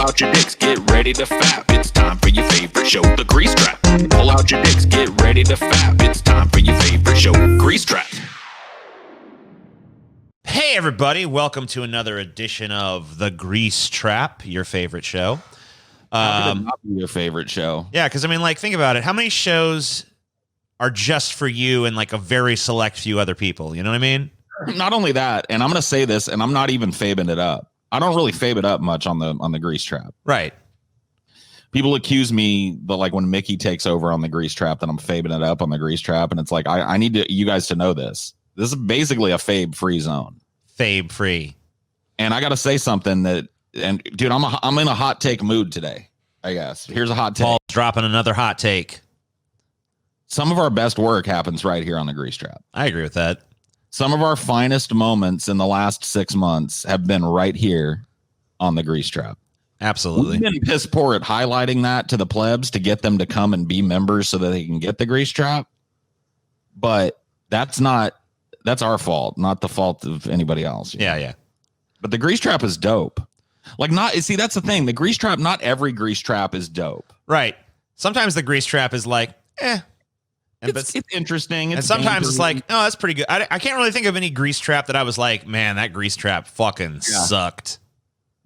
out your dicks, get ready to fap. It's time for your favorite show, The Grease Trap. Pull out your dicks, get ready to fap. It's time for your favorite show, Grease Trap. Hey everybody, welcome to another edition of The Grease Trap, your favorite show. How could it not be your favorite show? Yeah, because I mean, like, think about it. How many shows are just for you and like a very select few other people? You know what I mean? Not only that, and I'm going to say this, and I'm not even fabing it up. I don't really fabe it up much on the Grease Trap. Right. People accuse me that, like, when Mickey takes over on the Grease Trap, that I'm fabing it up on the Grease Trap, and it's like I need you guys to know this. This is basically a fabe-free zone. Fabe-free. And I got to say something that, and dude, I'm in a hot take mood today. I guess here's a hot take. Paul's dropping another hot take. Some of our best work happens right here on the Grease Trap. I agree with that. Some of our finest moments in the last 6 months have been right here on the Grease Trap. Absolutely. We've been piss poor at highlighting that to the plebs to get them to come and be members so that they can get the Grease Trap. But that's our fault, not the fault of anybody else. Yeah. But the Grease Trap is dope. Like, that's the thing. The Grease Trap, not every Grease Trap is dope. Right. Sometimes the Grease Trap is like, It's interesting. And sometimes it's like, oh, that's pretty good. I can't really think of any Grease Trap that I was like, man, that Grease Trap fucking sucked.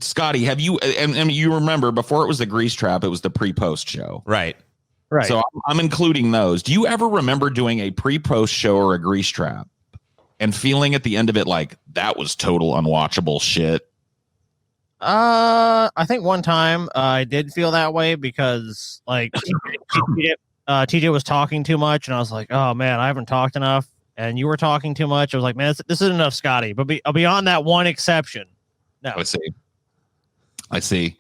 Scotty, have you, and you remember before it was the Grease Trap, it was the pre-post show. Right. So I'm including those. Do you ever remember doing a pre-post show or a Grease Trap and feeling at the end of it like that was total unwatchable shit? I think one time I did feel that way because like TJ was talking too much, and I was like, oh man, I haven't talked enough, and you were talking too much. I was like, man, this isn't enough, Scotty. But beyond that one exception, no. I see.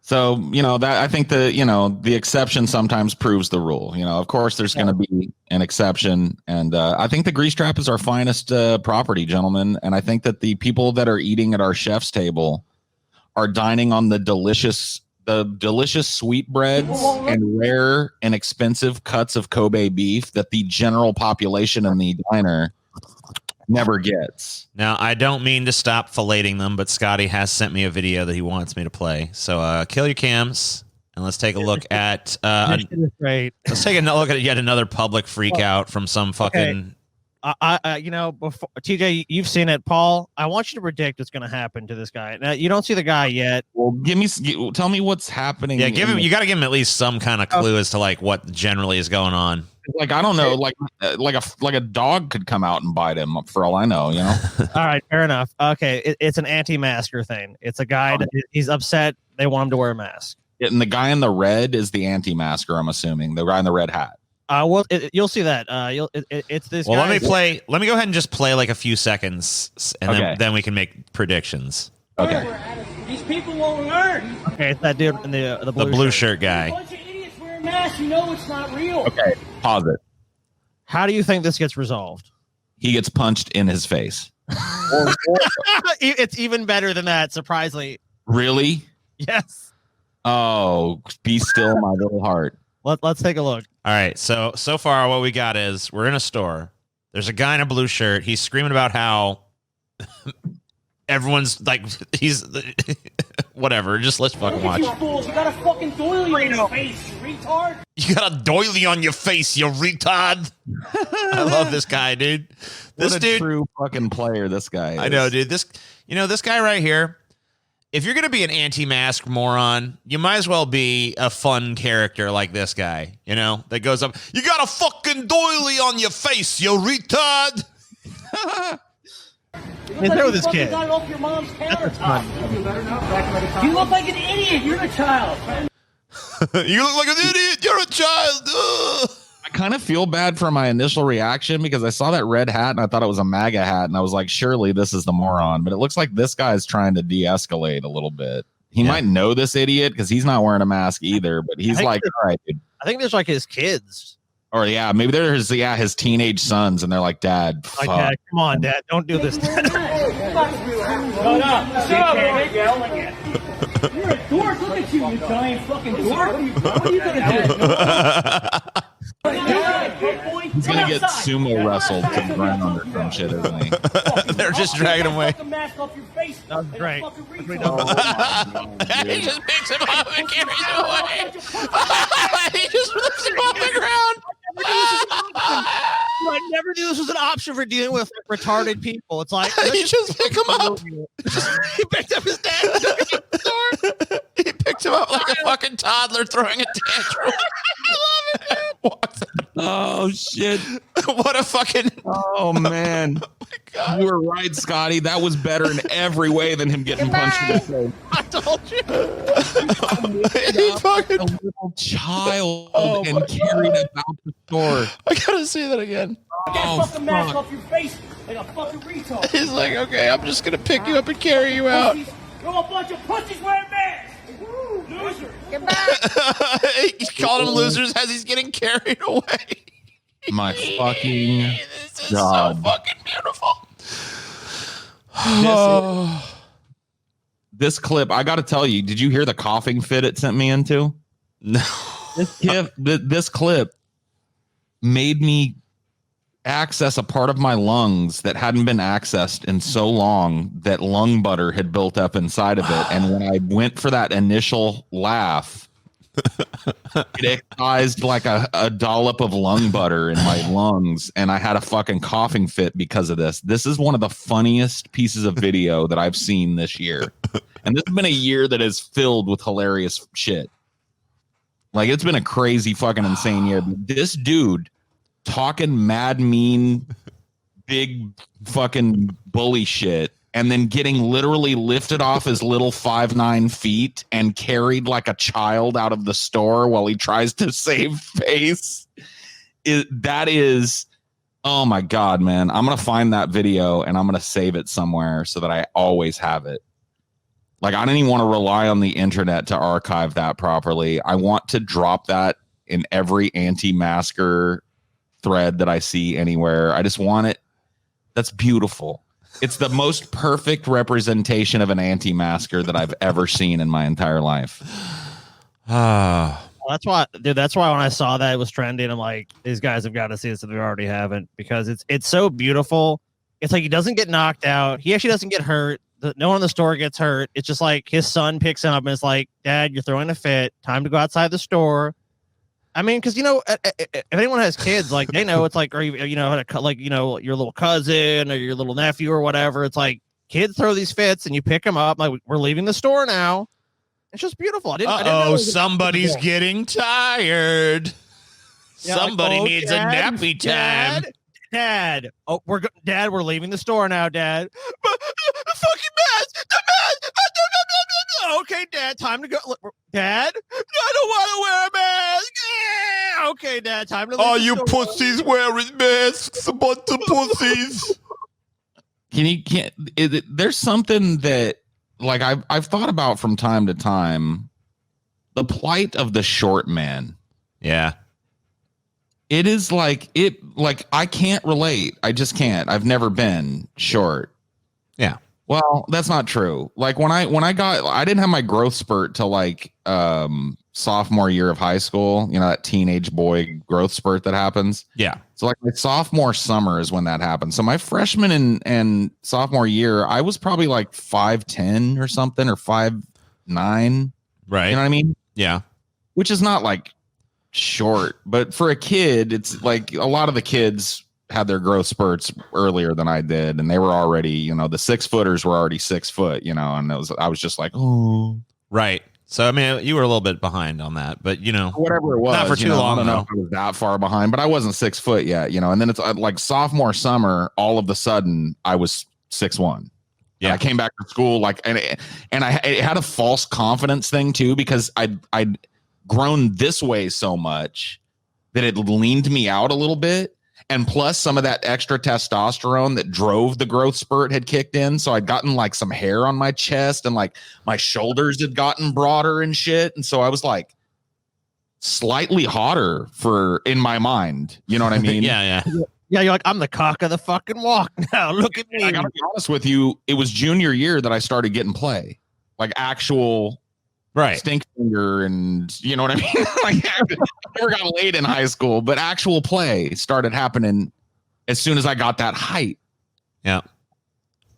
So, that I think the exception sometimes proves the rule. Of course, there's going to be an exception. And I think the Grease Trap is our finest property, gentlemen. And I think that the people that are eating at our chef's table are dining on the delicious sweetbreads and rare and expensive cuts of Kobe beef that the general population in the diner never gets. Now, I don't mean to stop filleting them, but Scotty has sent me a video that he wants me to play. So kill your cams, and let's take a look at let's take a look at yet another public freak out from some fucking... before TJ, you've seen it, Paul. I want you to predict what's going to happen to this guy. Now, you don't see the guy yet. Well, tell me what's happening. Yeah, you got to give him at least some kind of clue as to like what generally is going on. Like, I don't know, like a dog could come out and bite him for all I know, All right, fair enough. Okay, it's an anti-masker thing. It's a guy he's upset. They want him to wear a mask. And the guy in the red is the anti-masker, I'm assuming. The guy in the red hat. You'll see that. It's this. Well, let me go ahead and just play like a few seconds, and then we can make predictions. Okay. These people won't learn. Okay, it's that dude in the blue shirt guy. A bunch of idiots wearing masks. You know it's not real. Okay, pause it. How do you think this gets resolved? He gets punched in his face. It's even better than that, surprisingly. Really? Yes. Oh, be still, my little heart. Let's take a look. All right, so far what we got is we're in a store. There's a guy in a blue shirt. He's screaming about how everyone's like he's whatever. Just let's fucking watch. You fools! You got a fucking doily on your face, you retard! You got a doily on your face, you retard! I love this guy, dude. What a true fucking player this guy is. I know, dude. This guy right here. If you're going to be an anti-mask moron, you might as well be a fun character like this guy, that goes up, you got a fucking doily on your face, you retard! He's there with his kid. Got it off your mom's countertop. You look like an idiot. You're a child. You look like an idiot. You're a child. Ugh. I kind of feel bad for my initial reaction because I saw that red hat and I thought it was a MAGA hat, and I was like, surely this is the moron. But it looks like this guy's trying to de-escalate a little bit. He might know this idiot because he's not wearing a mask either, but he's like, all right, dude. I think there's like his kids. Or maybe there's his teenage sons, and they're like, Dad, fuck. Like, Dad, come on, Dad, don't do this. Shut up. Yelling at me. You're a dork. Look at you giant fucking dork. What are you going to do? Point He's gonna get sumo wrestled to the ground or some shit, isn't he? They're just dragging him away. That was great. He just picks him up and carries him away. He just lifts him off the ground. I never knew this was an option for dealing with retarded people. It's like He just picked him up. he picked up his dad. He picked him up like a fucking toddler throwing a tantrum. I love it, dude. Oh shit! What a fucking. Oh man! God. You were right, Scotty. That was better in every way than him getting punched in the face. I told you. He fucking. A little child and carried it out the store. I gotta see that again. Get that fucking mask off your face like a fucking retard. He's like, okay, I'm just gonna pick you up and carry you out. You're a bunch of pussies wearing masks. Woo, loser. He called them losers as he's getting carried away. My fucking This is God. so fucking beautiful. This clip, I got to tell you, did you hear the coughing fit it sent me into? No. This clip made me access a part of my lungs that hadn't been accessed in so long that lung butter had built up inside of it. And when I went for that initial laugh, it excised like a dollop of lung butter in my lungs, and I had a fucking coughing fit because of this. This is one of the funniest pieces of video that I've seen this year. And this has been a year that is filled with hilarious shit. Like, it's been a crazy fucking insane year. This dude talking mad mean big fucking bully shit and then getting literally lifted off his little 5'9" feet and carried like a child out of the store while he tries to save face. That is, oh my God, man. I'm going to find that video and I'm going to save it somewhere so that I always have it. Like, I don't even want to rely on the internet to archive that properly. I want to drop that in every anti-masker thread that I see anywhere. I just want it. That's beautiful. It's the most perfect representation of an anti-masker that I've ever seen in my entire life. That's why, dude. That's why when I saw that it was trending, I'm like, these guys have got to see this if they already haven't, because it's so beautiful. It's like he doesn't get knocked out. He actually doesn't get hurt. No one in the store gets hurt. It's just like his son picks him up and it's like, Dad, you're throwing a fit. Time to go outside the store. I mean, because, you know, if anyone has kids, like, they know it's like, or you know, like, you know, your little cousin or your little nephew or whatever. It's like kids throw these fits and you pick them up. Like, we're leaving the store now. It's just beautiful. I didn't know somebody's getting tired. Yeah, Somebody like, needs Dad, a nappy time. Dad. Oh, Dad, we're leaving the store now, Dad. But the fucking mask. The mask. Okay, Dad, time to go. Dad, I don't want to wear a mask. Yeah. Okay, Dad, time to leave. Oh, the you store. pussies wearing masks. A bunch of pussies. There's something that, like, I've thought about from time to time, the plight of the short man. Yeah. It is like I can't relate. I just can't. I've never been short. Yeah. Well, that's not true. Like, I didn't have my growth spurt till like sophomore year of high school, you know, that teenage boy growth spurt that happens. Yeah. So like my sophomore summer is when that happened. So my freshman and sophomore year, I was probably like 5'10" or something, or 5'9". Right. You know what I mean? Yeah. Which is not like short, but for a kid, it's like a lot of the kids had their growth spurts earlier than I did, and they were already, you know, the 6-footers were already 6 foot, you know, and I was just like, oh, right. So I mean, you were a little bit behind on that, but you know, whatever it was, not for too long. I don't know if I was that far behind, but I wasn't 6 foot yet, you know. And then it's like sophomore summer, all of a sudden I was 6'1". Yeah, and I came back to school like, and it had a false confidence thing too, because I'd grown this way so much that it leaned me out a little bit. And plus some of that extra testosterone that drove the growth spurt had kicked in. So I'd gotten like some hair on my chest and like my shoulders had gotten broader and shit. And so I was like slightly hotter in my mind. You know what I mean? Yeah. Yeah, you're like, I'm the cock of the fucking walk now. Look at me. I gotta be honest with you. It was junior year that I started getting play, like actual Right. stink finger, and you know what I mean. Like, I never got laid in high school, but actual play started happening as soon as I got that height. Yeah.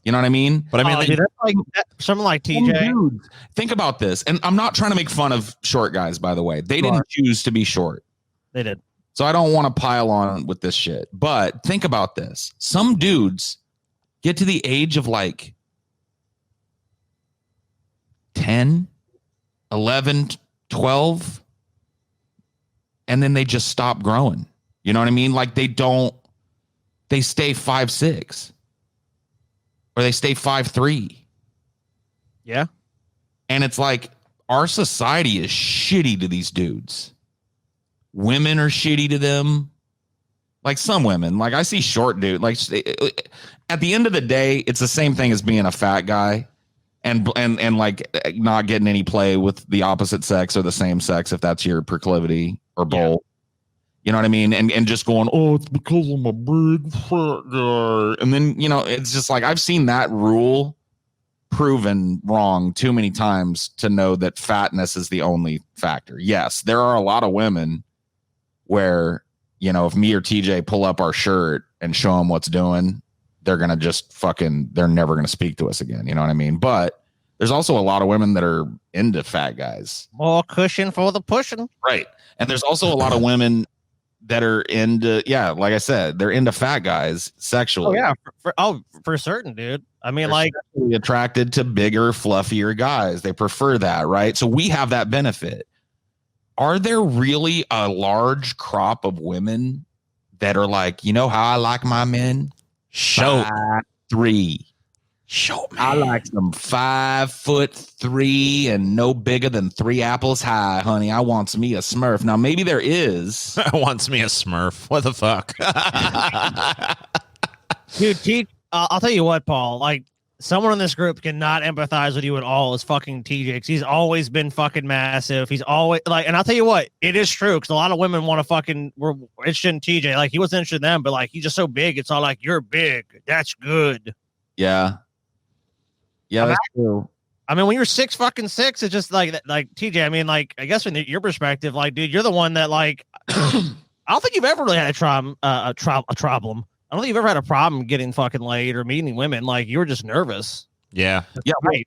You know what I mean? But I mean, dude, that's like someone like TJ. Dudes, think about this, and I'm not trying to make fun of short guys, by the way. They didn't choose to be short. They did. So I don't want to pile on with this shit. But think about this. Some dudes get to the age of like 10, 11, 12, and then they just stop growing. You know what I mean? Like they stay 5'6", or they stay 5'3". Yeah. And it's like our society is shitty to these dudes. Women are shitty to them. Like some women, like I see short dude, like at the end of the day, it's the same thing as being a fat guy and like not getting any play with the opposite sex or the same sex, if that's your proclivity or both. You know what I mean? And just going, oh, it's because I'm a big fat guy. And then, you know, it's just like, I've seen that rule proven wrong too many times to know that fatness is the only factor. Yes, there are a lot of women where, you know, if me or TJ pull up our shirt and show them what's doing, they're going to just they're never going to speak to us again. You know what I mean? But there's also a lot of women that are into fat guys. More cushion for the pushing. Right. And there's also a lot of women that are into, like I said, they're into fat guys sexually. Oh, yeah. For certain, dude. I mean, They're like, attracted to bigger, fluffier guys. They prefer that, right? So we have that benefit. Are there really a large crop of women that are like, you know how I like my men? show 5'3". Show me. I like some 5'3" and no bigger than 3 apples high, honey. I wants me a Smurf. Now maybe there is. Wants me a Smurf. What the fuck? dude, I'll tell you what, Paul, like, someone in this group cannot empathize with you at all is fucking TJ, because he's always been fucking massive. He's always like, and I'll tell you what, it is true, because a lot of women want to fucking, we're interested in TJ. Like, he wasn't interested in them, but like, he's just so big. It's all like, you're big. That's good. Yeah. Yeah, that's true. I mean, when you're 6'6", it's just like TJ. I mean, like, I guess from your perspective, like, dude, you're the one that, like, I don't think you've ever really had a problem. I don't think you've ever had a problem getting fucking laid or meeting women. Like, you were just nervous. Yeah. Yeah, right.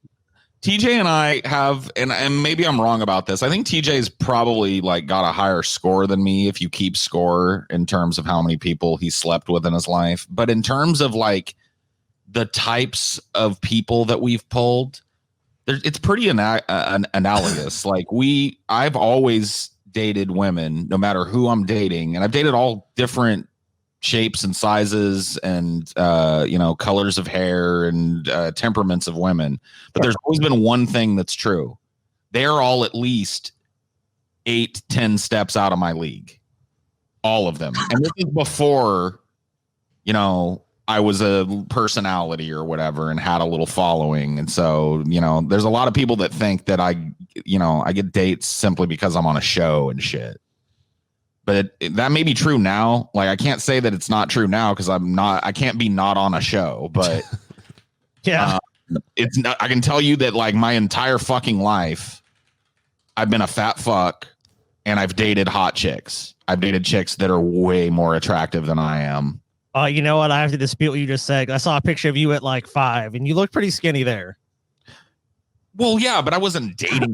TJ and I have, and maybe I'm wrong about this. I think TJ's probably like got a higher score than me if you keep score in terms of how many people he slept with in his life. But in terms of like the types of people that we've pulled, it's pretty analogous. Like I've always dated women, no matter who I'm dating, and I've dated all different shapes and sizes and colors of hair and temperaments of women, but there's always been one thing that's true: they're all at least 8-10 steps out of my league, all of them. And this is before I was a personality or whatever and had a little following. And so there's a lot of people that think that I get dates simply because I'm on a show and shit. But that may be true now. Like, I can't say that it's not true now because I can't be not on a show. But yeah, it's not. I can tell you that like my entire fucking life, I've been a fat fuck, and I've dated hot chicks. I've dated chicks that are way more attractive than I am. You know what? I have to dispute what you just said. I saw a picture of you at like 5, and you look pretty skinny there. Well, yeah, but I wasn't dating.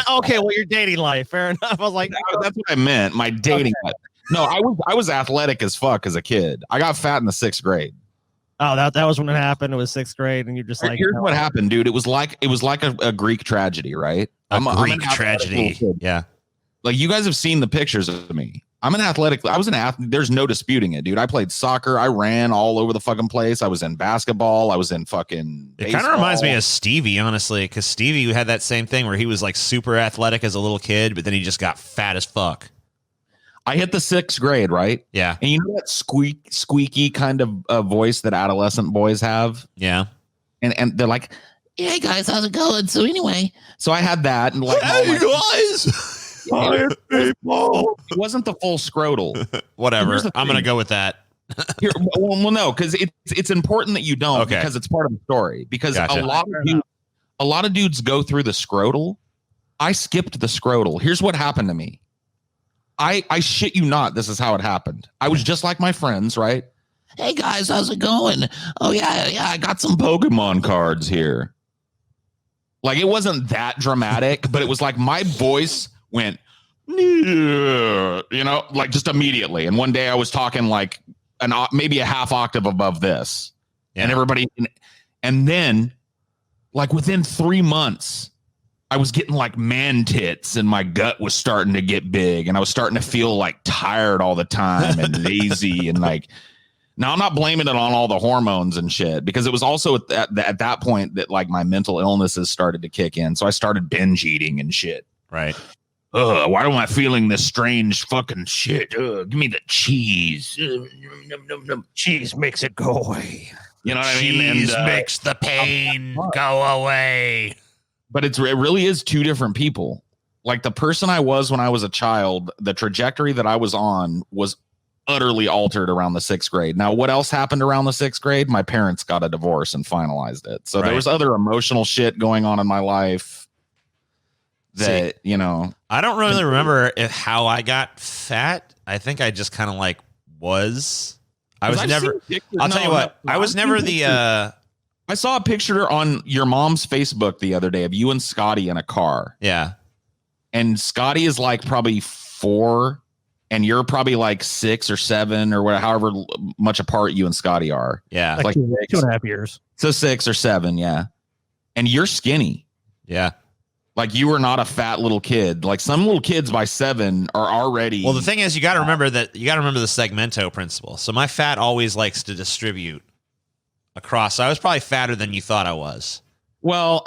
Okay, well, your dating life, fair enough. I was like, that's what I meant. My dating life. No, I was athletic as fuck as a kid. I got fat in the 6th grade. Oh, that was when it happened. It was 6th grade, and you're just like, here's what happened, dude. It was like a Greek tragedy, right? A Greek tragedy. Yeah. Like, you guys have seen the pictures of me. I was an athlete. There's no disputing it, dude. I played soccer. I ran all over the fucking place. I was in basketball. I was in fucking baseball. It kind of reminds me of Stevie, honestly, because Stevie had that same thing where he was like super athletic as a little kid, but then he just got fat as fuck. I hit the 6th grade, right? Yeah. And you know that squeaky kind of voice that adolescent boys have? Yeah. And they're like, hey guys, how's it going? So anyway, I had that. And like, hey guys. It wasn't the full scrotal. Whatever. I'm going to go with that. Well, no, because it's important that you don't, okay, because it's part of the story. Because gotcha. a lot of dudes go through the scrotal I skipped the scrotal. Here's what happened to me. I shit you not. This is how it happened. I was just like my friends, right? Hey guys, how's it going? Oh yeah, I got some Pokemon cards here. Like it wasn't that dramatic, but it was like my voice went, like just immediately. And one day I was talking like maybe a half octave above this, and everybody, and then like within 3 months, I was getting like man tits and my gut was starting to get big and I was starting to feel like tired all the time and lazy and like, now I'm not blaming it on all the hormones and shit because it was also at that point that like my mental illnesses started to kick in. So I started binge eating and shit. Right. Why am I feeling this strange fucking shit? Give me the cheese. Cheese makes it go away. You know what I mean? Cheese And, makes the pain go away. But it really is two different people. Like the person I was when I was a child, the trajectory that I was on was utterly altered around the 6th grade. Now, what else happened around the 6th grade? My parents got a divorce and finalized it. So there was other emotional shit going on in my life that, I don't really remember how I got fat. I think I just kind of like was. I was never. I'll tell you what. I was never the. I saw a picture on your mom's Facebook the other day of you and Scotty in a car. Yeah. And Scotty is like probably 4 and you're probably like 6 or 7 or whatever, however much apart you and Scotty are. Yeah. Like 2.5 years. So 6 or 7. Yeah. And you're skinny. Yeah. Like you were not a fat little kid. Like some little kids by 7 are already. Well, the thing is, you got to remember the segmento principle. So my fat always likes to distribute across. So I was probably fatter than you thought I was. Well,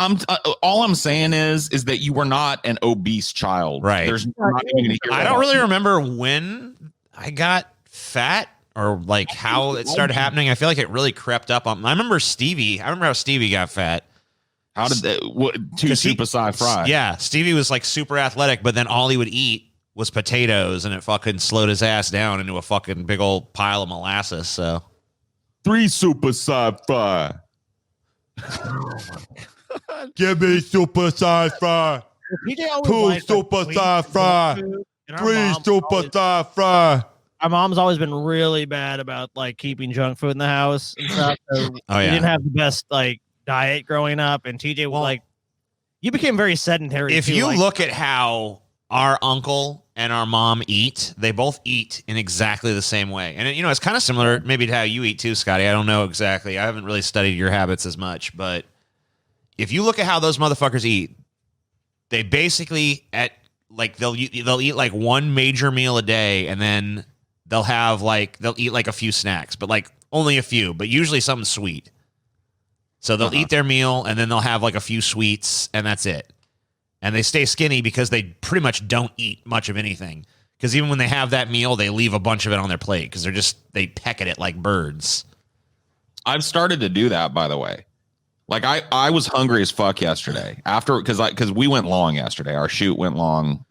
all I'm saying is that you were not an obese child. Right. There's not even I don't really remember when I got fat or like how it started happening. I feel like it really crept up on. I remember how Stevie got fat. How did that? What? 2 Super Sci Fry. Yeah, Stevie was like super athletic, but then all he would eat was potatoes, and it fucking slowed his ass down into a fucking big old pile of molasses. So 3 Super Sci-Fi. Give me Super Sci-Fi. 2 Super Sci-Fi. 3 Super Sci-Fi. My mom's always been really bad about like keeping junk food in the house and stuff. So we didn't have the best like diet growing up, and TJ was like, you became very sedentary. If you look at how our uncle and our mom eat, they both eat in exactly the same way. And, it's kind of similar maybe to how you eat too, Scotty. I don't know exactly. I haven't really studied your habits as much. But if you look at how those motherfuckers eat, they basically they'll eat like one major meal a day, and then they'll eat like a few snacks, but like only a few, but usually something sweet. So they'll eat their meal, and then they'll have like a few sweets, and that's it. And they stay skinny because they pretty much don't eat much of anything. Because even when they have that meal, they leave a bunch of it on their plate because they peck at it like birds. I've started to do that, by the way. Like I was hungry as fuck yesterday because we went long yesterday. Our shoot went long,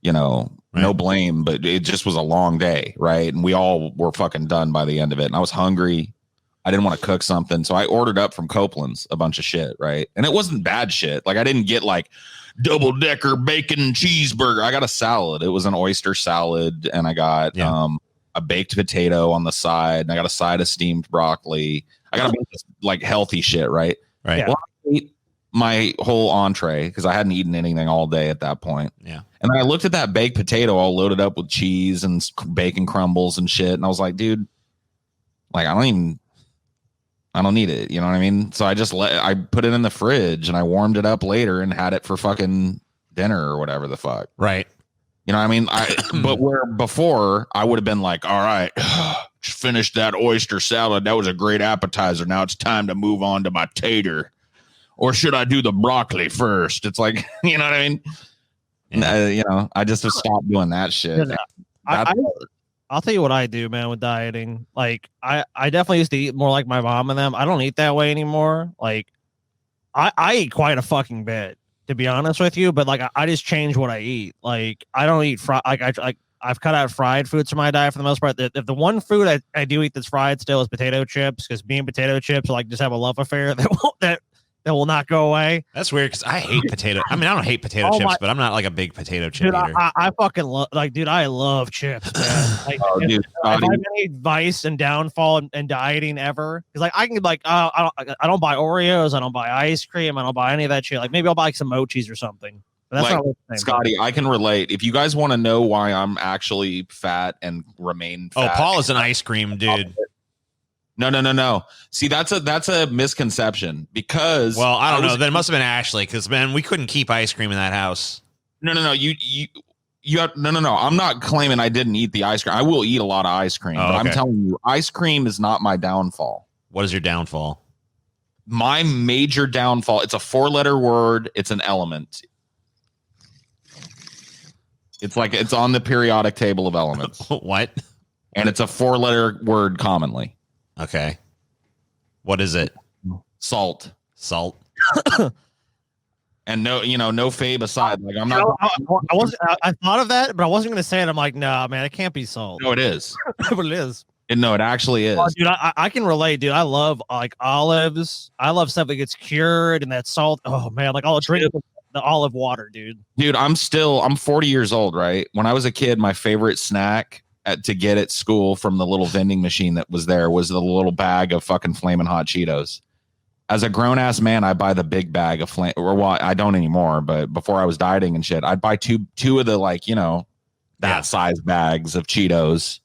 no blame, but it just was a long day, right? And we all were fucking done by the end of it. And I was hungry. I didn't want to cook something, so I ordered up from Copeland's a bunch of shit, right? And it wasn't bad shit. Like I didn't get like double-decker bacon cheeseburger. I got a salad. It was an oyster salad, and I got a baked potato on the side, and I got a side of steamed broccoli. I got a bunch of like healthy shit, right? Right. Yeah. Well, I ate my whole entree because I hadn't eaten anything all day at that point. Yeah. And then I looked at that baked potato all loaded up with cheese and bacon crumbles and shit, and I was like, dude, like I don't need it. You know what I mean? So I put it in the fridge and I warmed it up later and had it for fucking dinner or whatever the fuck. Right. You know what I mean? But where before I would have been like, all right, just finished that oyster salad. That was a great appetizer. Now it's time to move on to my tater. Or should I do the broccoli first? It's like, you know what I mean? Yeah. I just have stopped doing that shit. I'll tell you what I do, man, with dieting. Like, I definitely used to eat more like my mom and them. I don't eat that way anymore. Like, I eat quite a fucking bit, to be honest with you. But like, I just change what I eat. Like, I don't eat fried. I've cut out fried foods from my diet for the most part. If the one food I do eat that's fried still is potato chips, because me and potato chips like just have a love affair that that will not go away. That's weird because I hate potato. I mean, I don't hate potato Oh chips, my- but I'm not like a big potato chip Dude, eater. I fucking love, like, dude, I love chips, man. Like, Oh, if, dude, if I Scotty. have any advice and downfall and dieting ever, because like I can like, I don't buy Oreos, I don't buy ice cream, I don't buy any of that shit. Like maybe I'll buy like, some mochis or something. But that's Like, not what the same Scotty, I can relate. If you guys want to know why I'm actually fat and remain Oh, fat, Paul is an ice cream dude. No. See, that's a misconception because Well, I don't know. Then it must have been Ashley because man, we couldn't keep ice cream in that house. No. You have, no. I'm not claiming I didn't eat the ice cream. I will eat a lot of ice cream, Oh, but I'm okay. telling you, ice cream is not my downfall. What is your downfall? My major downfall. It's a 4-letter word. It's an element. It's like it's on the periodic table of elements, What? and it's a 4-letter word commonly. Okay. What is it? Salt. Salt. And no Fabe aside, like I'm You not. know, I wasn't. I thought of that, but I wasn't going to say it. I'm like, nah, man, it can't be salt. No, it is. But it is. No, it actually is. Oh, dude, I can relate, dude. I love like olives. I love stuff that gets cured and that salt. Oh man, like I'll drink the olive water, dude. Dude, I'm 40 years old, right? When I was a kid, my favorite snack to get at school from the little vending machine that was there was the little bag of fucking Flamin' Hot Cheetos. As a grown ass man, I buy the big bag of I don't anymore, but before I was dieting and shit, I'd buy two of the that size bags of Cheetos,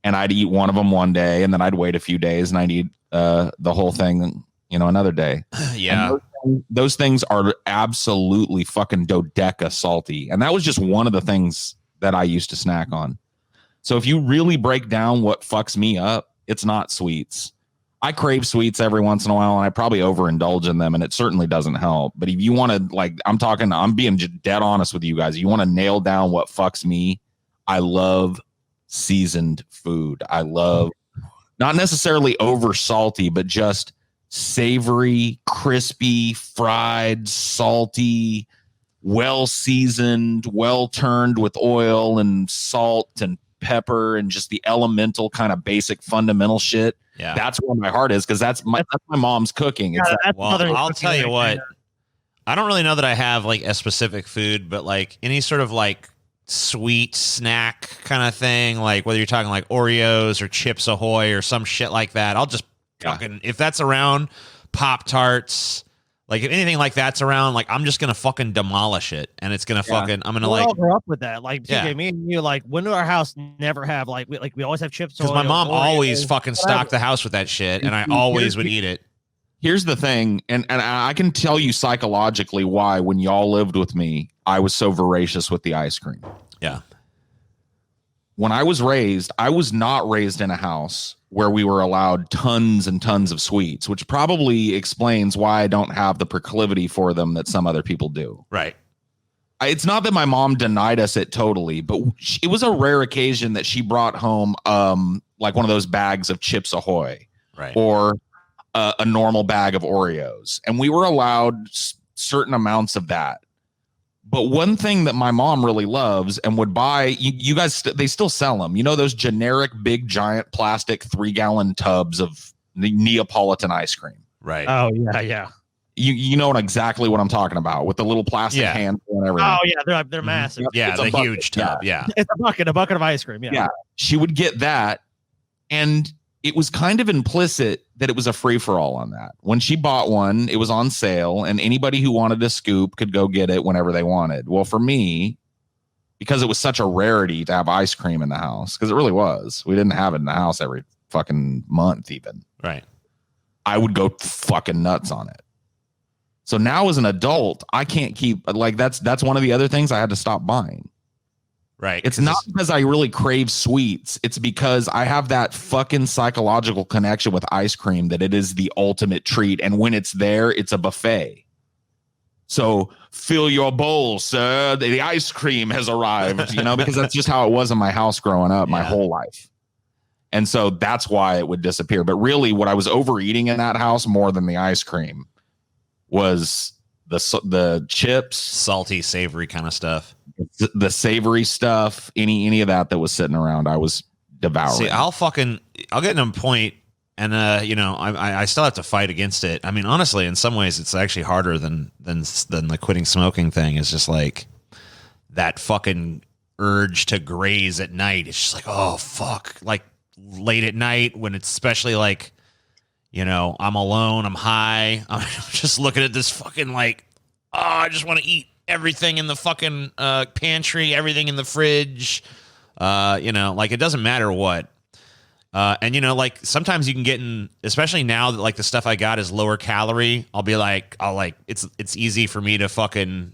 and I'd eat one of them one day, and then I'd wait a few days, and I'd eat the whole thing, another day. Yeah. And those things are absolutely fucking dodeca salty, and that was just one of the things that I used to snack on. So if you really break down what fucks me up, it's not sweets. I crave sweets every once in a while, and I probably overindulge in them, and it certainly doesn't help. But if you want to, I'm being dead honest with you guys. You want to nail down what fucks me. I love seasoned food. I love not necessarily over salty, but just savory, crispy, fried, salty, well seasoned, well turned with oil and salt and pepper and just the elemental kind of basic fundamental shit. Yeah. That's where my heart is because that's my mom's cooking. It's Well, I'll tell you what. I don't really know that I have like a specific food, but like any sort of like sweet snack kind of thing, like whether you're talking like Oreos or Chips Ahoy or some shit like that, I'll just fucking, if that's around, Pop-Tarts, like if anything like that's around, like I'm just gonna fucking demolish it, and it's gonna fucking, I'm gonna we all like, grew up with that. Like TJ, Yeah. me and you, like when do our house never have we always have chips? because my Oreos, mom always Oreos, fucking whatever. stocked the house with that shit, and I always would eat it. Here's the thing, and I can tell you psychologically why when y'all lived with me, I was so voracious with the ice cream. Yeah. When I was not raised in a house where we were allowed tons and tons of sweets, which probably explains why I don't have the proclivity for them that some other people do. Right. It's not that my mom denied us it totally, but it was a rare occasion that she brought home like one of those bags of Chips Ahoy Right. or a normal bag of Oreos. And we were allowed certain amounts of that. But one thing that my mom really loves and would buy, you guys, they still sell them. You know, those generic, big, giant plastic 3-gallon tubs of Neapolitan ice cream. Right. Oh yeah. You know exactly what I'm talking about with the little plastic Yeah. handle and everything. Oh yeah, they're massive. Yeah, It's a the bucket. huge tub. Yeah. It's a bucket of ice cream. Yeah. Yeah. She would get that, and it was kind of implicit that it was a free-for-all on that. When she bought one, it was on sale, and anybody who wanted a scoop could go get it whenever they wanted. Well, for me, because it was such a rarity to have ice cream in the house, because it really was. We didn't have it in the house every fucking month even. Right. I would go fucking nuts on it. So now as an adult, I can't keep that's one of the other things I had to stop buying. Right. It's not because I really crave sweets. It's because I have that fucking psychological connection with ice cream that it is the ultimate treat. And when it's there, it's a buffet. So fill your bowl, sir. The ice cream has arrived, because that's just how it was in my house growing up my whole life. And so that's why it would disappear. But really what I was overeating in that house more than the ice cream was the chips, salty, savory kind of stuff. The savory stuff, any of that was sitting around, I was devouring. See, I'll get in a point And you know, I still have to fight against it. I mean, honestly, in some ways, it's actually harder than the quitting smoking thing. It's just like that fucking urge to graze at night. It's just like, oh fuck, like late at night when it's especially like, you know, I'm alone, I'm high, I'm just looking at this fucking like, oh, I just want to eat everything in the fucking pantry, everything in the fridge. You know, like it doesn't matter what. And you know, like sometimes you can get in, especially now that like the stuff I got is lower calorie. I'll it's easy for me to fucking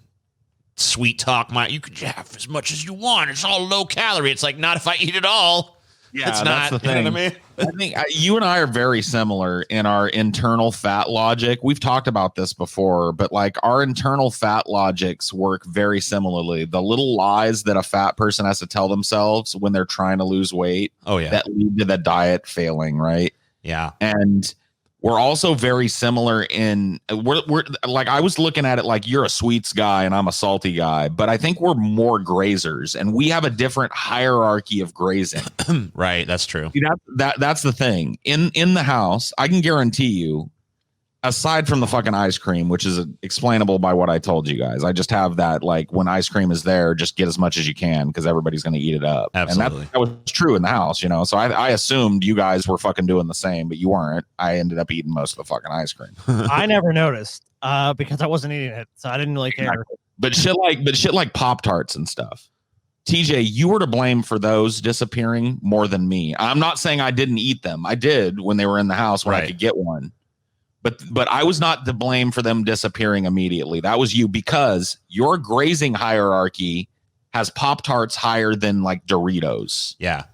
sweet talk you could have as much as you want. It's all low calorie. It's like, not if I eat it all. Yeah, it's that's not. the thing. You know what I mean? I think you and I are very similar in our internal fat logic. We've talked about this before, but like our internal fat logics work very similarly. The little lies that a fat person has to tell themselves when they're trying to lose weight. Oh yeah. That lead to the diet failing, right? Yeah. And we're also very similar in we're like, I was looking at it like you're a sweets guy and I'm a salty guy, but I think we're more grazers and we have a different hierarchy of grazing. Right, that's true. See, that's the thing. In the house, I can guarantee you, aside from the fucking ice cream, which is explainable by what I told you guys, I just have that, like, when ice cream is there, just get as much as you can because everybody's going to eat it up. Absolutely. And that was true in the house, you know. So I assumed you guys were fucking doing the same, but you weren't. I ended up eating most of the fucking ice cream. I never noticed because I wasn't eating it, so I didn't really care. But shit like Pop-Tarts and stuff. TJ, you were to blame for those disappearing more than me. I'm not saying I didn't eat them. I did when they were in the house when I could get one. But I was not to blame for them disappearing immediately. That was you, because your grazing hierarchy has Pop-Tarts higher than like Doritos. Yeah.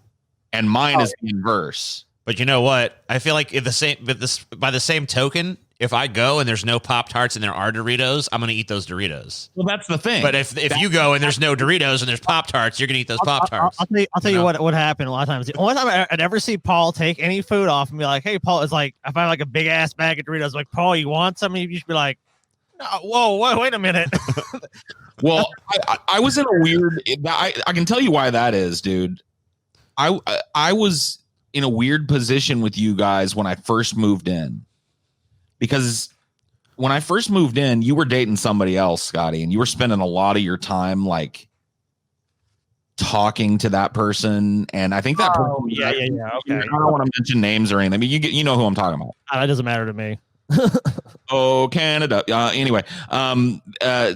And mine is the inverse. But you know what? I feel like by the same token, if I go and there's no Pop-Tarts and there are Doritos, I'm going to eat those Doritos. Well, that's the thing. But if you go and there's no Doritos and there's Pop-Tarts, you're going to eat those Pop-Tarts. I'll tell you what happened a lot of times. The only time I'd ever see Paul take any food off and be like, hey, Paul, it's like, if I have like a big ass bag of Doritos, like, Paul, you want some? And you should be like, no, whoa, wait a minute. Well, I was in a weird, I can tell you why that is, dude. I was in a weird position with you guys when I first moved in. Because when I first moved in, you were dating somebody else, Scotty, and you were spending a lot of your time like talking to that person. And I think that person, yeah. Okay. I don't want to mention names or anything. I mean, you know who I'm talking about. That doesn't matter to me. Oh, Canada. Anyway,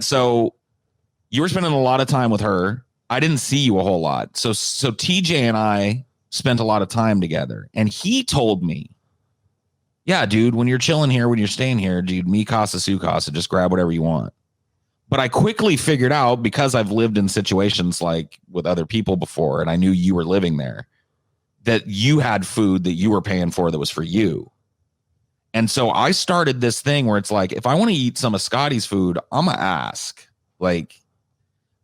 so you were spending a lot of time with her. I didn't see you a whole lot. So TJ and I spent a lot of time together, and he told me, yeah, dude, when you're chilling here, when you're staying here, dude, mi casa, su casa, just grab whatever you want. But I quickly figured out, because I've lived in situations like with other people before, and I knew you were living there, that you had food that you were paying for that was for you. And so I started this thing where it's like, if I want to eat some of Scotty's food, I'm going to ask. Like,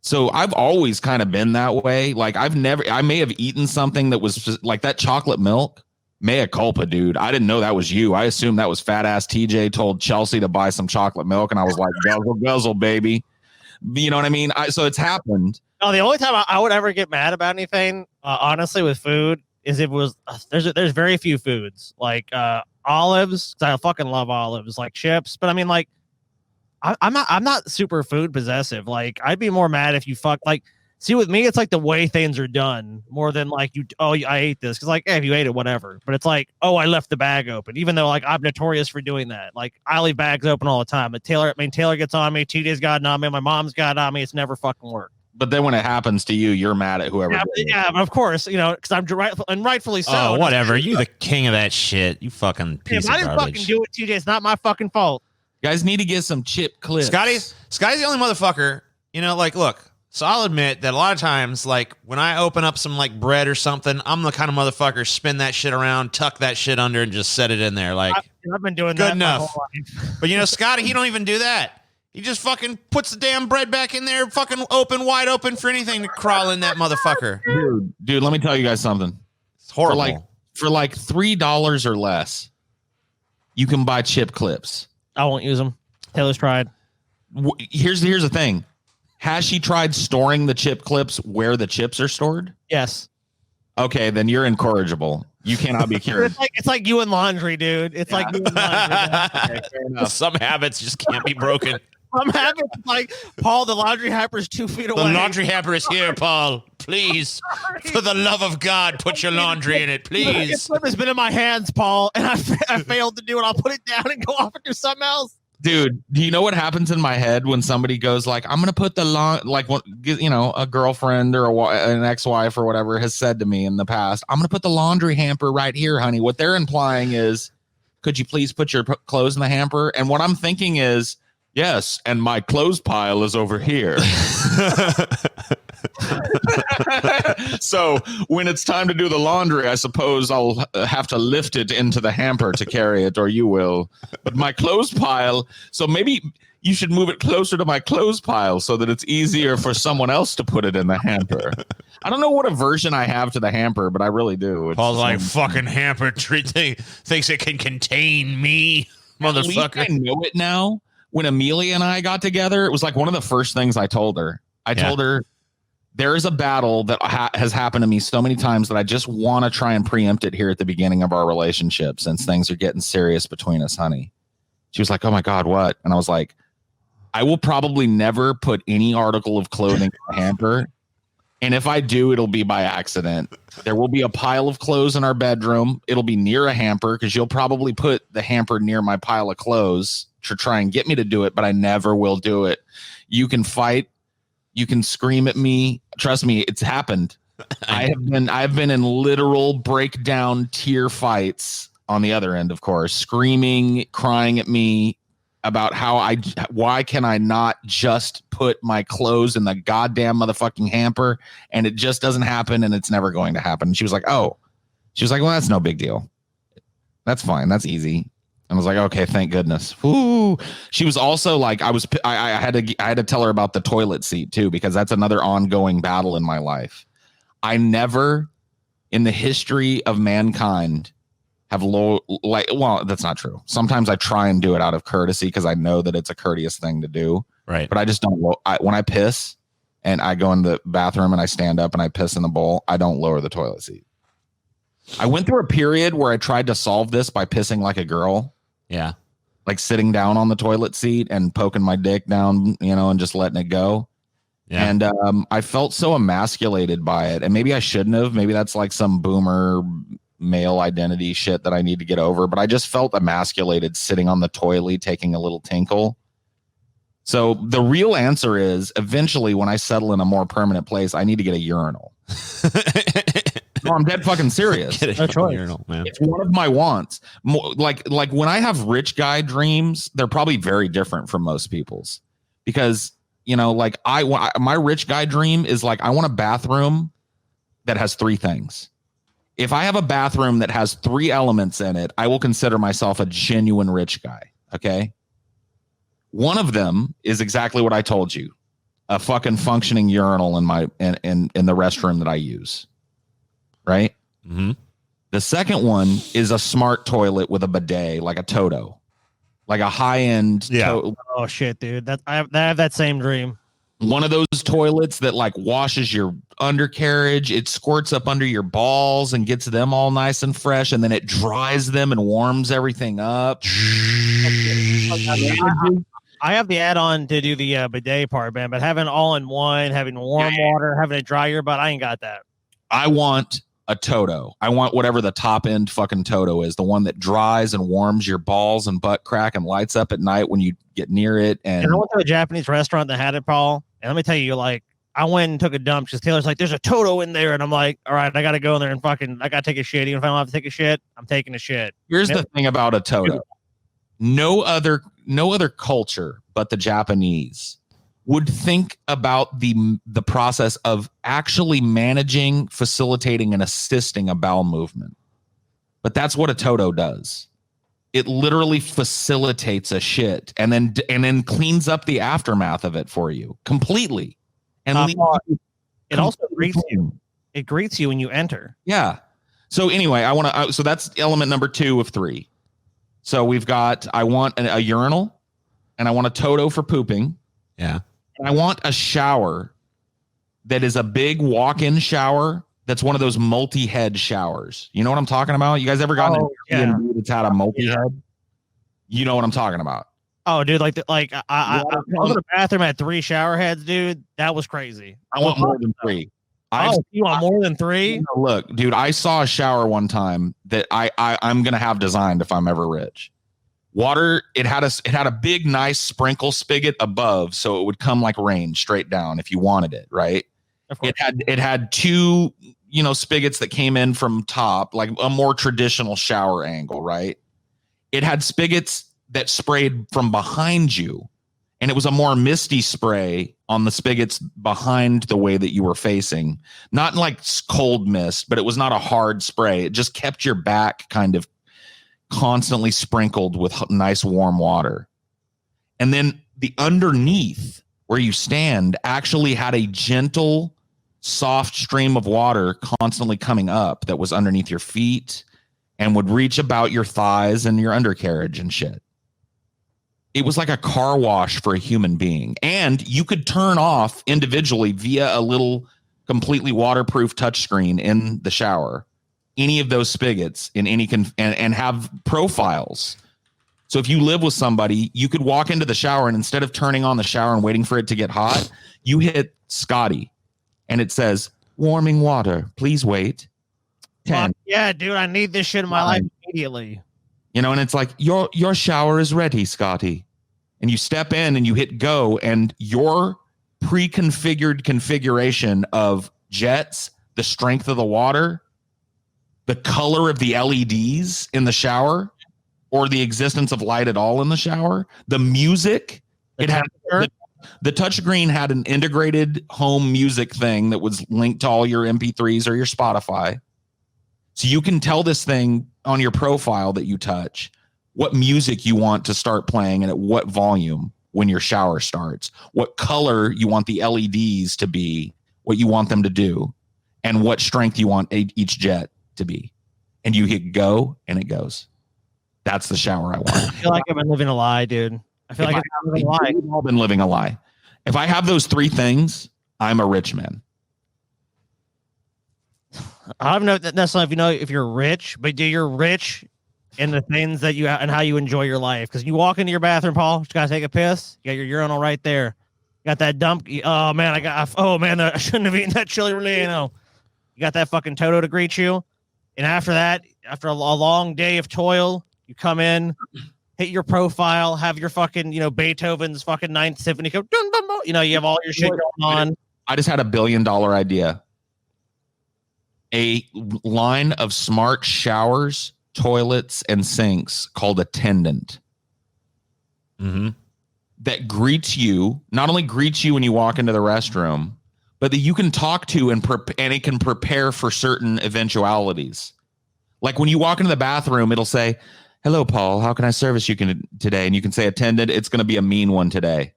so I've always kind of been that way. Like, I may have eaten something that was just, like that chocolate milk. Mea culpa, dude. I didn't know that was you. I assumed that was fat ass TJ told Chelsea to buy some chocolate milk, and I was like, guzzle, guzzle, baby. You know what I mean? So it's happened. No, the only time I would ever get mad about anything, honestly, with food, is if it was there's very few foods like olives. 'Cause I fucking love olives, like chips. But I mean, like, I'm not super food possessive. Like, I'd be more mad if you like. See, with me, it's like the way things are done more than like I ate this. Cause like, hey, if you ate it, whatever. But it's like, oh, I left the bag open, even though like I'm notorious for doing that. Like, I leave bags open all the time. But Taylor gets on me. TJ's gotten on me. My mom's got on me. It's never fucking worked. But then when it happens to you, you're mad at whoever. Yeah, of course, you know, because I'm rightfully so. Oh, whatever. You the king of that shit. You fucking piece of garbage. I didn't fucking do it, TJ. It's not my fucking fault. You guys need to get some chip clips. Scotty's the only motherfucker, you know, like, look. So I'll admit that a lot of times, like, when I open up some, like, bread or something, I'm the kind of motherfucker, spin that shit around, tuck that shit under, and just set it in there. Like, I've been doing good that enough. my whole life. But, you know, Scotty, he don't even do that. He just fucking puts the damn bread back in there, fucking wide open for anything to crawl in that motherfucker. Dude, let me tell you guys something. It's horrible. For like $3 or less, you can buy chip clips. I won't use them. Taylor's tried. Here's the thing. Has she tried storing the chip clips where the chips are stored? Yes. Okay, then you're incorrigible. You cannot be cured. It's like you and laundry, dude. It's like you and laundry. Okay, fair enough. Some habits just can't be broken. I'm having like Paul. The laundry hamper's 2 feet The away. laundry hamper is here, Paul. Please, for the love of God, put your laundry in it, please. It's has been in my hands, Paul, and I failed to do it. I'll put it down and go off and do something else. Dude, do you know what happens in my head when somebody goes like, I'm going to put the a girlfriend or an ex-wife or whatever has said to me in the past, I'm going to put the laundry hamper right here, honey. What they're implying is, could you please put your clothes in the hamper? And what I'm thinking is, yes, and my clothes pile is over here. So when it's time to do the laundry, I suppose I'll have to lift it into the hamper to carry it, or you will. But my clothes pile, so maybe you should move it closer to my clothes pile so that it's easier for someone else to put it in the hamper. I don't know what aversion I have to the hamper, but I really do. Paul's like, fucking hamper thinks it can contain me, motherfucker. I know it now. When Amelia and I got together, it was like one of the first things I told her. I told her, there is a battle that has happened to me so many times that I just want to try and preempt it here at the beginning of our relationship since things are getting serious between us, honey. She was like, oh my God, what? And I was like, I will probably never put any article of clothing in the hamper. And if I do, it'll be by accident. There will be a pile of clothes in our bedroom. It'll be near a hamper because you'll probably put the hamper near my pile of clothes to try and get me to do it, but I never will do it. You can fight. You can scream at me. Trust me, it's happened. I've been in literal breakdown tear fights on the other end, of course, screaming, crying at me about why can I not just put my clothes in the goddamn motherfucking hamper, and it just doesn't happen, and it's never going to happen. And she was like, well, that's no big deal. That's fine. That's easy. I was like, okay, thank goodness. Ooh. She was also like, I had to tell her about the toilet seat too, because that's another ongoing battle in my life. I never in the history of mankind have that's not true. Sometimes I try and do it out of courtesy because I know that it's a courteous thing to do. Right. But I just don't. When I piss and I go in the bathroom and I stand up and I piss in the bowl, I don't lower the toilet seat. I went through a period where I tried to solve this by pissing like a girl. Yeah. Like sitting down on the toilet seat and poking my dick down, and just letting it go. Yeah. And I felt so emasculated by it. And maybe I shouldn't have. Maybe that's like some boomer male identity shit that I need to get over. But I just felt emasculated sitting on the toilet, taking a little tinkle. So the real answer is eventually when I settle in a more permanent place, I need to get a urinal. No, I'm dead fucking serious. No choice. Urinal, man. It's one of my wants. Like when I have rich guy dreams, they're probably very different from most people's, because my rich guy dream is like, I want a bathroom that has 3 things. If I have a bathroom that has 3 elements in it, I will consider myself a genuine rich guy. Okay. One of them is exactly what I told you, a fucking functioning urinal in the restroom that I use. Right. Mm-hmm. The second one is a smart toilet with a bidet, like a Toto, like a high end. Yeah. Oh shit, dude. I have that same dream. One of those toilets that like washes your undercarriage. It squirts up under your balls and gets them all nice and fresh. And then it dries them and warms everything up. I have the add-on to do the bidet part, man, but having all in one, having warm water, having it dry your butt, I ain't got that. I want a Toto. I want whatever the top end fucking Toto is, the one that dries and warms your balls and butt crack and lights up at night when you get near it. And I went to a Japanese restaurant that had it, Paul. And let me tell you, like, I went and took a dump because Taylor's like, there's a Toto in there. And I'm like, all right, I got to go in there and I got to take a shit. Even if I don't have to take a shit, I'm taking a shit. Here's the thing about a Toto. No other culture but the Japanese would think about the process of actually managing, facilitating, and assisting a bowel movement. But that's what a Toto does. It literally facilitates a shit and then cleans up the aftermath of it for you completely. And it also greets you. It greets you when you enter. Yeah. So anyway, so that's element number 2 of 3. So we've got, I want a urinal, and I want a Toto for pooping. Yeah. And I want a shower that is a big walk-in shower that's one of those multi-head showers. You know what I'm talking about? You guys ever gotten an Airbnb that's had a multi-head? You know what I'm talking about. Oh, dude, I was in a bathroom had 3 shower heads, dude. That was crazy. I want more than 3. You want more than 3? Look, dude, I saw a shower one time that I'm gonna have designed if I'm ever rich. Water, it had a big, nice sprinkle spigot above, so it would come like rain straight down if you wanted it, right? It had 2, spigots that came in from top, like a more traditional shower angle, right? It had spigots that sprayed from behind you, and it was a more misty spray on the spigots behind the way that you were facing. Not like cold mist, but it was not a hard spray. It just kept your back kind of constantly sprinkled with nice warm water. And then the underneath where you stand actually had a gentle, soft stream of water constantly coming up that was underneath your feet and would reach about your thighs and your undercarriage and shit. It was like a car wash for a human being. And you could turn off individually via a little completely waterproof touchscreen in the shower any of those spigots in any and have profiles. So if you live with somebody, you could walk into the shower and instead of turning on the shower and waiting for it to get hot, you hit Scotty and it says, warming water, please wait. 10. Yeah, dude, I need this shit in my life immediately. And it's like, your shower is ready, Scotty. And you step in and you hit go, and your pre-configured configuration of jets, the strength of the water, the color of the LEDs in the shower, or the existence of light at all in the shower, the music, the touchscreen had an integrated home music thing that was linked to all your MP3s or your Spotify. So you can tell this thing on your profile that you touch what music you want to start playing and at what volume when your shower starts, what color you want the LEDs to be, what you want them to do, and what strength you want each jet to be. And you hit go and it goes. That's the shower I want. I feel like I've been living a lie, dude. I feel like I've been living a lie. We've all been living a lie. If I have those 3 things, I'm a rich man. I don't know necessarily if you're rich, but you're rich in the things that you and how you enjoy your life. Because you walk into your bathroom, Paul, just gotta take a piss. You got your urinal right there. You got that dump. Oh man, I shouldn't have eaten that chili relleno. You got that fucking Toto to greet you, and after that, after a long day of toil, you come in, hit your profile, have your fucking Beethoven's fucking 9th Symphony go. You have all your shit going on. I just had $1 billion idea. A line of smart showers, toilets, and sinks called Attendant. That greets you, not only greets you when you walk into the restroom, but that you can talk to and it can prepare for certain eventualities. Like when you walk into the bathroom, it'll say, hello, Paul, how can I service you today? And you can say, Attendant, it's going to be a mean one today.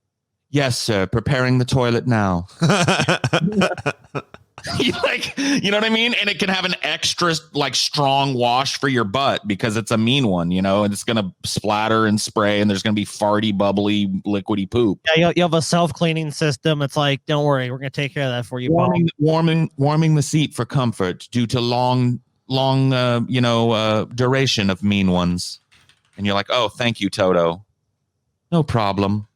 Yes, sir, preparing the toilet now. You know what I mean? And it can have an extra strong wash for your butt because it's a mean one, and it's going to splatter and spray and there's going to be farty, bubbly, liquidy poop. Yeah, you have a self-cleaning system. It's like, don't worry, we're going to take care of that for you, warming the seat for comfort due to long duration of mean ones. And you're like, oh, thank you, Toto. No problem.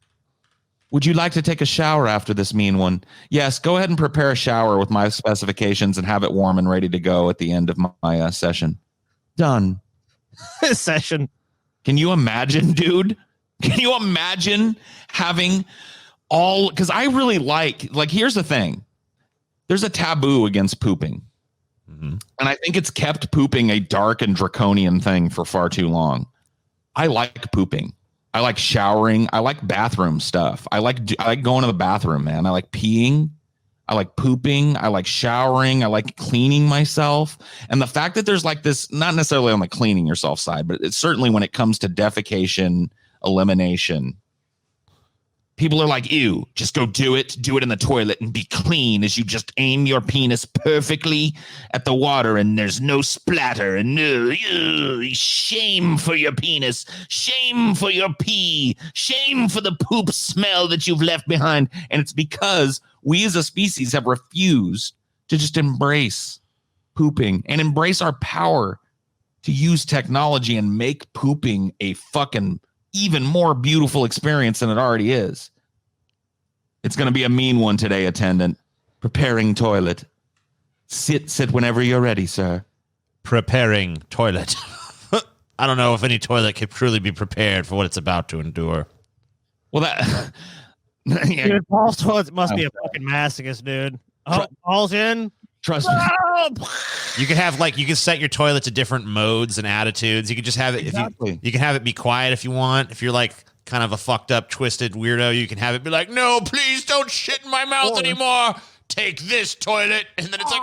Would you like to take a shower after this mean one? Yes, go ahead and prepare a shower with my specifications and have it warm and ready to go at the end of my session. Done. Session. Can you imagine, dude? Can you imagine having all... Because I really like... Here's the thing. There's a taboo against pooping. And I think it's kept pooping a dark and draconian thing for far too long. I like pooping. I like showering. I like bathroom stuff. I like going to the bathroom, man. I like peeing. I like pooping. I like showering. I like cleaning myself. And the fact that there's this, not necessarily on the cleaning yourself side, but it's certainly when it comes to defecation, elimination, people are like, ew, just go do it in the toilet and be clean as you just aim your penis perfectly at the water and there's no splatter and no shame for your penis, shame for your pee, shame for the poop smell that you've left behind. And it's because we as a species have refused to just embrace pooping and embrace our power to use technology and make pooping a fucking even more beautiful experience than it already is. It's going to be a mean one today, attendant. Preparing toilet. Sit whenever you're ready, sir. Preparing toilet. I don't know if any toilet could truly be prepared for what it's about to endure. Well, that... Dude, Paul's toilet must be a fucking masochist, dude. Oh, Paul's in. Trust me. You can have you can set your toilet to different modes and attitudes. You can just have it Exactly. if you can have it be quiet if you want. If you're like kind of a fucked up, twisted weirdo, you can have it be like, no, please don't shit in my mouth anymore. Take this toilet, and then it's like,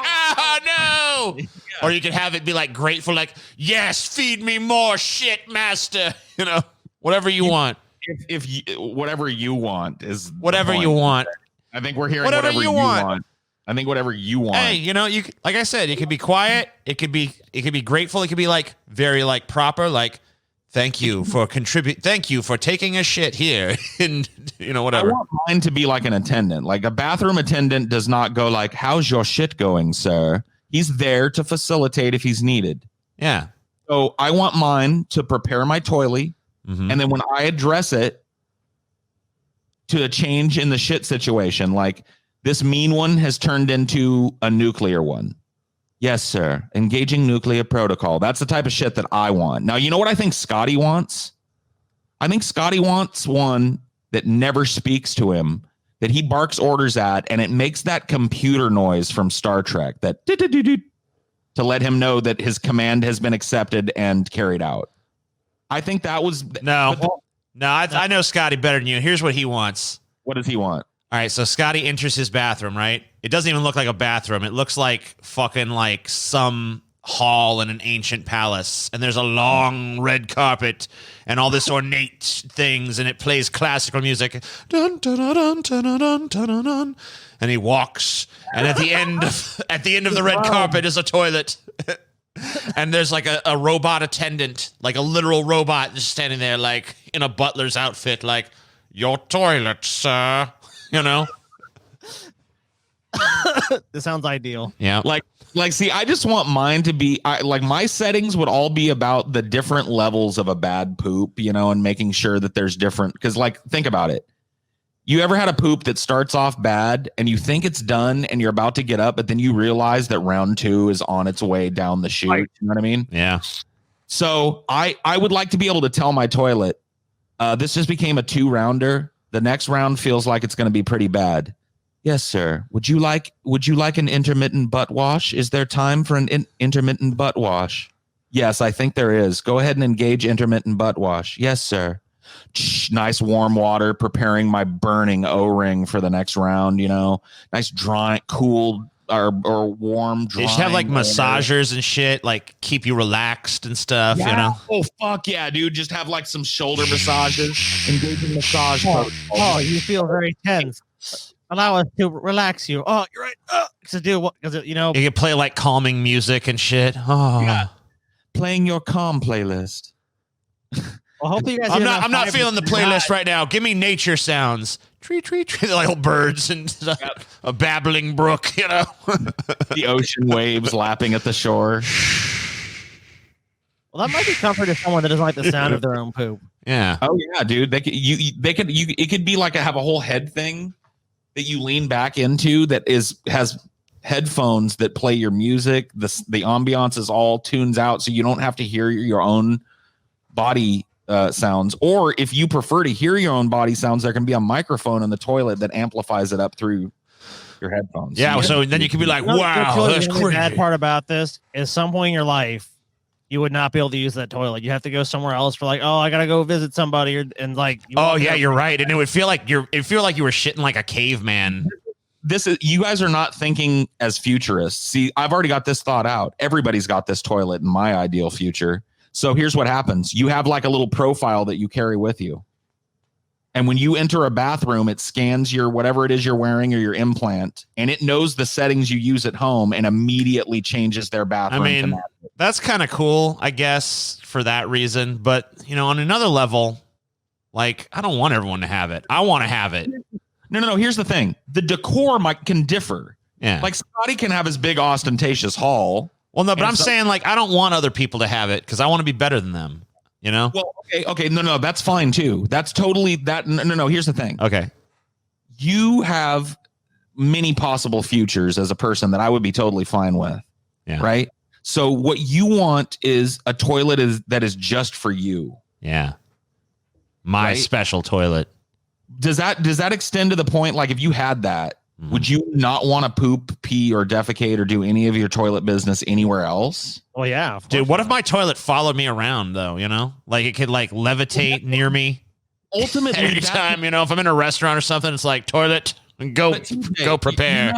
no. Yeah. Or you can have it be like grateful, like, yes, feed me more shit, master. You know, whatever you want. If you, whatever you want is whatever you want. I think we're hearing whatever you want. I think whatever you want. Hey, you know, you like I said, it could be quiet. It could be grateful. It could be like very like proper, like thank you for thank you for taking a shit here, and you know whatever. I want mine to be like an attendant. Like a bathroom attendant does not go like, "How's your shit going, sir?" He's there to facilitate if he's needed. Yeah. So I want mine to prepare my toilet, and then when I address it to a change in the shit situation, like. This mean one has turned into a nuclear one. Yes, sir. Engaging nuclear protocol. That's the type of shit that I want. Now, you know what I think Scotty wants? I think Scotty wants one that never speaks to him, that he barks orders at, and it makes that computer noise from Star Trek, that to let him know that his command has been accepted and carried out. I think that was... I know Scotty better than you. Here's what he wants. What does he want? All right, so Scotty enters his bathroom, right? It doesn't even look like a bathroom. It looks like fucking like some hall in an ancient palace. And there's a long red carpet and all this ornate things, and it plays classical music. Dun, dun, dun, dun, dun, dun, dun, dun. And he walks, and at the end of the red carpet is a toilet. And there's like a robot attendant, like a literal robot just standing there like in a butler's outfit, like, your toilet, sir. You know, this sounds ideal. Yeah. Like, see, I just want mine to be like my settings would all be about the different levels of a bad poop, you know, and making sure that there's different. Because, like, think about it. You ever had a poop that starts off bad and you think it's done and you're about to get up, but then you realize that round 2 is on its way down the chute? You know what I mean? Yeah. So I would like to be able to tell my toilet, this just became a 2-rounder. The next round feels like it's going to be pretty bad. Yes, sir. Would you like an intermittent butt wash? Is there time for an intermittent butt wash? Yes, I think there is. Go ahead and engage intermittent butt wash. Yes, sir. Nice warm water, preparing my burning O-ring for the next round, you know. Nice dry, cool or warm dry. They should have like massagers and shit, like keep you relaxed and stuff, yeah. You know. Oh fuck yeah, dude. Just have like some shoulder massages, engaging massage. Oh, you feel very tense. Allow us to relax you. Oh, you're right. To do what? Because you know, you can play like calming music and shit. Oh, yeah. Playing your calm playlist. Well, hopefully you guys. I'm not feeling the playlist right now. Give me nature sounds. Tree, like little birds and a babbling brook, you know. The ocean waves lapping at the shore. Well, that might be comfort to someone that doesn't like the sound of their own poop. Yeah. Oh yeah, dude. It could be like have a whole head thing that you lean back into that has headphones that play your music. The ambiance is all tunes out, so you don't have to hear your own body sounds. Or if you prefer to hear your own body sounds, there can be a microphone in the toilet that amplifies it up through your headphones. Yeah, so then you can be like, wow, that's crazy. The bad part about this is some point in your life, you would not be able to use that toilet. You have to go somewhere else for like, oh, I gotta go visit somebody, and like. You're right, and it would feel like you were shitting like a caveman. You guys are not thinking as futurists. See, I've already got this thought out. Everybody's got this toilet in my ideal future. So here's what happens. You have like a little profile that you carry with you. And when you enter a bathroom, it scans your whatever it is you're wearing or your implant, and it knows the settings you use at home and immediately changes their bathroom. I mean, that's kind of cool, I guess, for that reason. But, you know, on another level, like, I don't want everyone to have it. I want to have it. No. Here's the thing. The decor can differ. Yeah. Like Scotty can have his big ostentatious hall. Well, no, but And I'm saying like I don't want other people to have it because I want to be better than them. You know? Well, okay, no, that's fine too. That's totally that. No. Here's the thing. Okay. You have many possible futures as a person that I would be totally fine with. Yeah. Right. So what you want is a toilet that is just for you. Yeah. My Right? special toilet. Does that extend to the point, like if you had that, would you not want to poop, pee, or defecate or do any of your toilet business anywhere else? Well, yeah. of Dude, course what not. if my toilet followed me around though, you know? Like it could like levitate near me Ultimately, every time, you know, if I'm in a restaurant or something, it's like toilet, go prepare.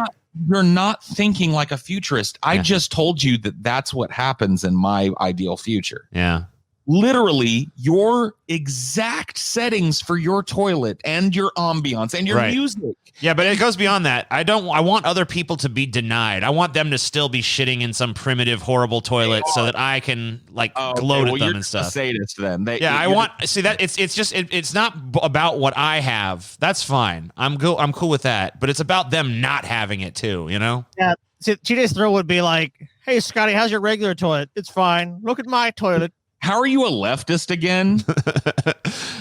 You're not thinking like a futurist. I Yeah. just told you that that's what happens in my ideal future. Yeah. Literally, your exact settings for your toilet and your ambiance and your Right. music. Yeah, but it goes beyond that. I want other people to be denied. I want them to still be shitting in some primitive, horrible toilet so that I can like gloat at them you're and just a stuff. sadist then. Yeah, I want see that it's not about what I have. That's fine. I'm cool with that. But it's about them not having it too, you know? Yeah. See, TJ's throw would be like, "Hey, Scotty, how's your regular toilet? It's fine. Look at my toilet." How are you a leftist again?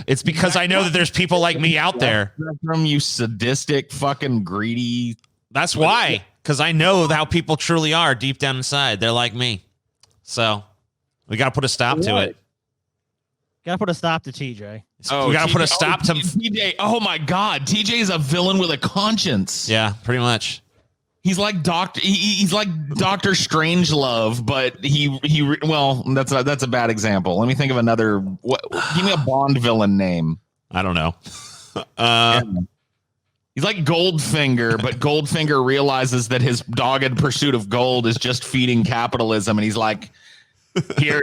It's because I know that there's people like me out there. From you sadistic, fucking greedy. That's why. Because I know how people truly are deep down inside. They're like me. So we got to put a stop to it. Gotta put a stop to TJ. We got to put a stop to. TJ. Oh my God, TJ is a villain with a conscience. Yeah, pretty much. He's like He's like Dr. Strangelove, but well, that's a bad example. Let me think of another. Give me a Bond villain name. I don't know. He's like Goldfinger, but Goldfinger realizes that his dogged pursuit of gold is just feeding capitalism, and he's like, here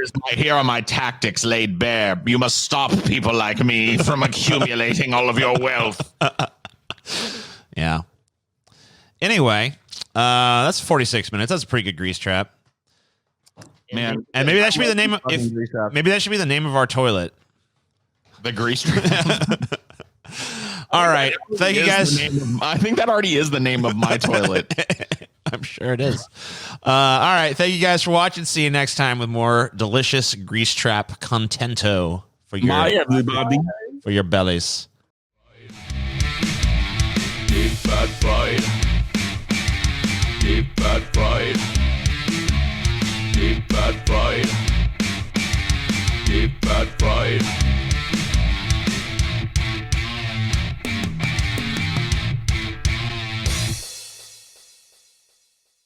are my tactics laid bare. You must stop people like me from accumulating all of your wealth. Yeah. Anyway, that's 46 minutes. That's a pretty good grease trap. Man, And maybe that should be the name of maybe that should be the name of our toilet. the grease trap. All right. Thank you guys. I think that already is the name of my toilet. I'm sure it is. All right. Thank you guys for watching. See you next time with more delicious grease trap contento for your everybody. for your bellies.